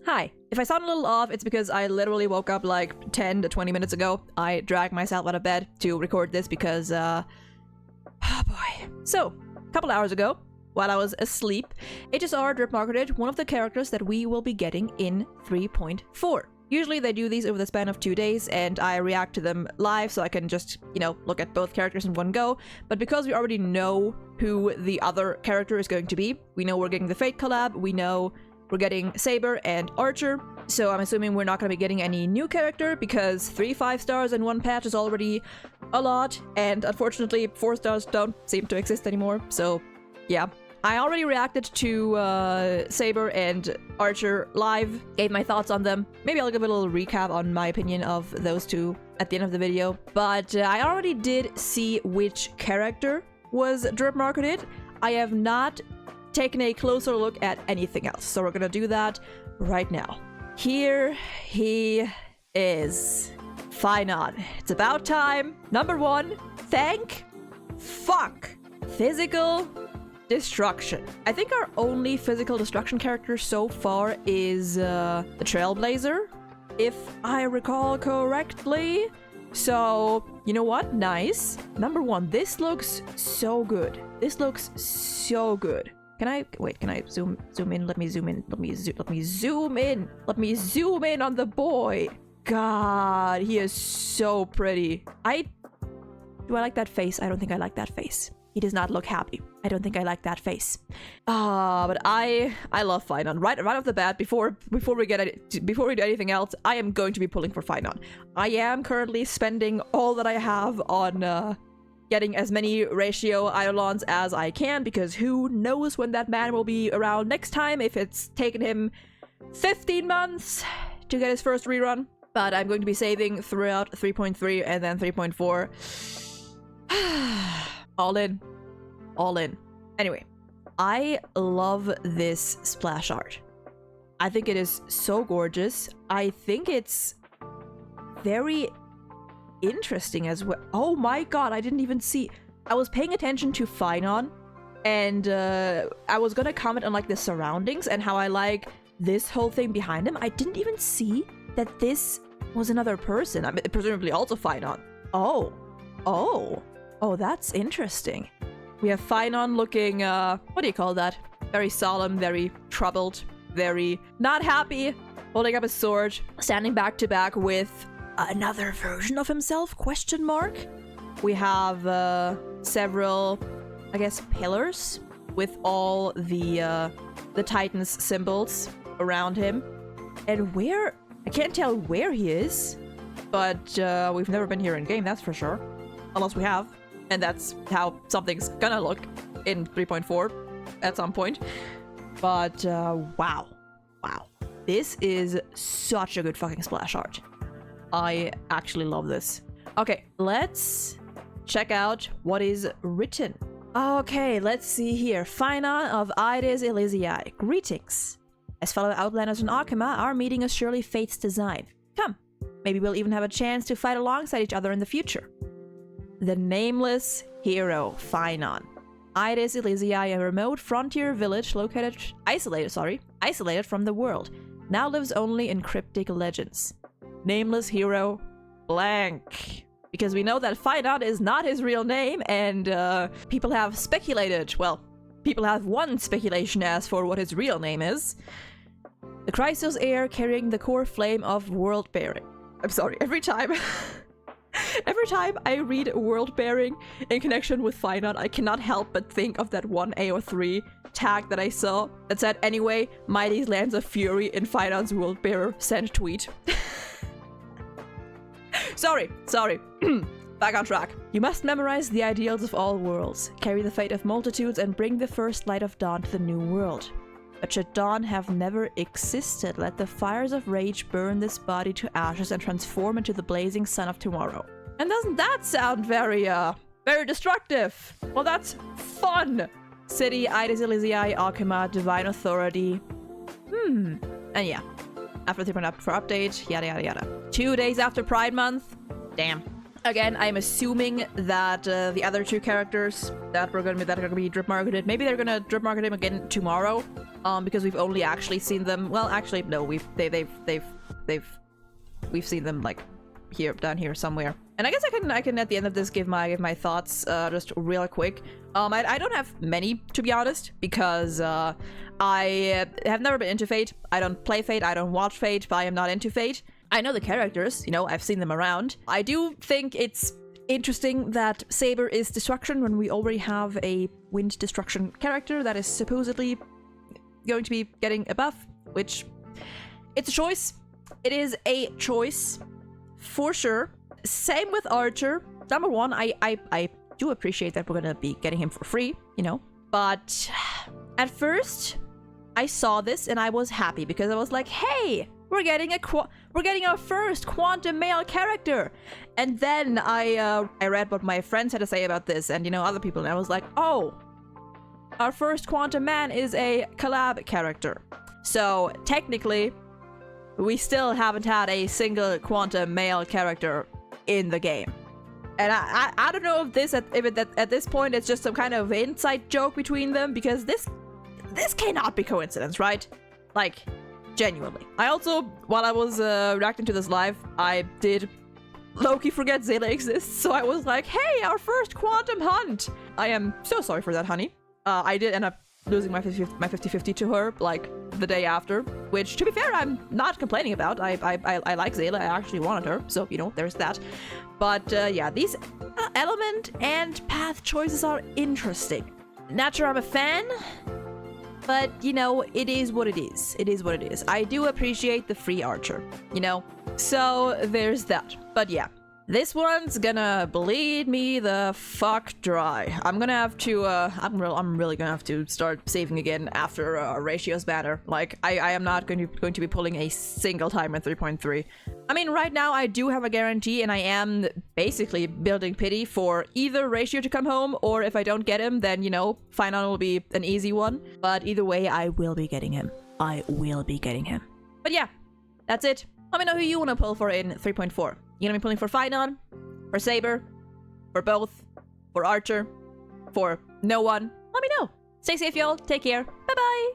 Hi. If I sound a little off, it's because I literally woke up like 10 to 20 minutes ago. I dragged myself out of bed to record this because, oh boy. So, a couple hours ago, while I was asleep, HSR drip marketed one of the characters that we will be getting in 3.4. Usually they do these over the span of 2 days, and I react to them live so I can just, look at both characters in one go. But because we already know who the other character is going to be, we know we're getting the Fate collab, we know we're getting Saber and Archer, so I'm assuming we're not going to be getting any new character because 3 5-stars in one patch is already a lot, and unfortunately 4 stars don't seem to exist anymore, so yeah. I already reacted to Saber and Archer live, gave my thoughts on them. Maybe I'll give a little recap on my opinion of those two at the end of the video. But I already did see which character was drip marketed. I have not taken a closer look at anything else, so we're gonna do that right now. Here he is. PHAINONNNN. It's about time. Number 1, thank fuck. Physical destruction. I think our only physical destruction character so far is the Trailblazer, if I recall correctly. So, you know what? Nice. Number 1, this looks so good. This looks so good. Can I zoom in? Let me zoom in. Let me zoom in on the boy. God, he is so pretty. Do I like that face? I don't think I like that face. He does not look happy. I don't think I like that face. But I love PHAINONNNN. Right off the bat, before we do anything else, I am going to be pulling for PHAINONNNN. I am currently spending all that I have on getting as many ratio Eidolons as I can, because who knows when that man will be around next time, if it's taken him 15 months to get his first rerun. But I'm going to be saving throughout 3.3 and then 3.4. All in. Anyway, I love this splash art. I think it is so gorgeous. I think it's very interesting as well. Oh my god, I didn't even see. I was paying attention to PHAINONNNN, and I was gonna comment on like the surroundings and how I like this whole thing behind him. I didn't even see that this was another person. I mean, presumably also PHAINONNNN. Oh, that's interesting. We have PHAINONNNN looking, what do you call that? Very solemn, very troubled, very not happy, holding up his sword, standing back to back with another version of himself, question mark? We have several, I guess, pillars with all the Titans symbols around him. And I can't tell where he is, but we've never been here in game, that's for sure. Unless we have. And that's how something's gonna look in 3.4 at some point. But wow. This is such a good fucking splash art. I actually love this. Okay, let's check out what is written. Okay, let's see here. PHAINONNNN of Aedes Elysiae. Greetings. As fellow Outlanders in Arkema, our meeting is surely fate's design. Come, maybe we'll even have a chance to fight alongside each other in the future. The nameless hero, PHAINONNNN. Aedes Elysiae, a remote frontier village isolated from the world, now lives only in cryptic legends. Nameless hero, blank. Because we know that PHAINONNNN is not his real name, and people have speculated, well, people have one speculation as for what his real name is. The Chrysos heir carrying the core flame of world bearing. I'm sorry, every time I read world bearing in connection with PHAINONNNN, I cannot help but think of that one AO3 tag that I saw that said, anyway, Mighty's Lands of Fury in PHAINONNN's world bearer sent tweet. Sorry. Back on track. You must memorize the ideals of all worlds, carry the fate of multitudes, and bring the first light of dawn to the new world. But should dawn have never existed, let the fires of rage burn this body to ashes and transform into the blazing sun of tomorrow. And doesn't that sound very destructive? Well, that's fun! City, Aedes Elysiae, Arkema, Divine Authority. And yeah. After 3.4 update, yada yada yada. 2 days after Pride Month. Damn. Again, I'm assuming that the other two characters that are gonna be drip marketed, maybe they're gonna drip market him again tomorrow. because we've only actually seen them. Well, actually, no, we've seen them like down here somewhere. And I guess I can at the end of this give my thoughts just real quick. I don't have many, to be honest, because I have never been into Fate. I don't play Fate. I don't watch Fate. I am not into Fate. I know the characters, you know, I've seen them around. I do think it's interesting that Saber is destruction when we already have a wind destruction character that is supposedly going to be getting a buff, which it's a choice. It is a choice for sure. Same with Archer. Number one, I do appreciate that we're gonna be getting him for free, you know. But at first, I saw this and I was happy because I was like, hey, we're getting our first quantum male character. And then I read what my friends had to say about this, and you know, other people, and I was like, oh, our first quantum man is a collab character. So technically, we still haven't had a single quantum male character in the game. And I don't know if at this point it's just some kind of inside joke between them, because this cannot be coincidence, right? Like, genuinely. I also, while I was reacting to this live, I did low-key forget Zayla exists, so I was like, hey, our first quantum hunt! I am so sorry for that, honey. I did end up losing my 50-50 to her, like, the day after, which, to be fair, I'm not complaining about. I like Zayla, I actually wanted her, so, you know, there's that. But, yeah, these element and path choices are interesting. Not sure I'm a fan, but, you know, it is what it is. It is what it is. I do appreciate the free Archer, you know? So, there's that. But, yeah. This one's gonna bleed me the fuck dry. I'm gonna have to, I'm really gonna have to start saving again after Ratio's banner. Like, I am not going to be pulling a single time at 3.3. I mean, right now I do have a guarantee, and I am basically building pity for either Ratio to come home, or if I don't get him, then, you know, PHAINONNNNN will be an easy one. But either way, I will be getting him. I will be getting him. But yeah, that's it. Let me know who you want to pull for in 3.4. You gonna be pulling for PHAINONNNN, for Saber, for both, for Archer, for no one? Let me know. Stay safe, y'all. Take care. Bye-bye.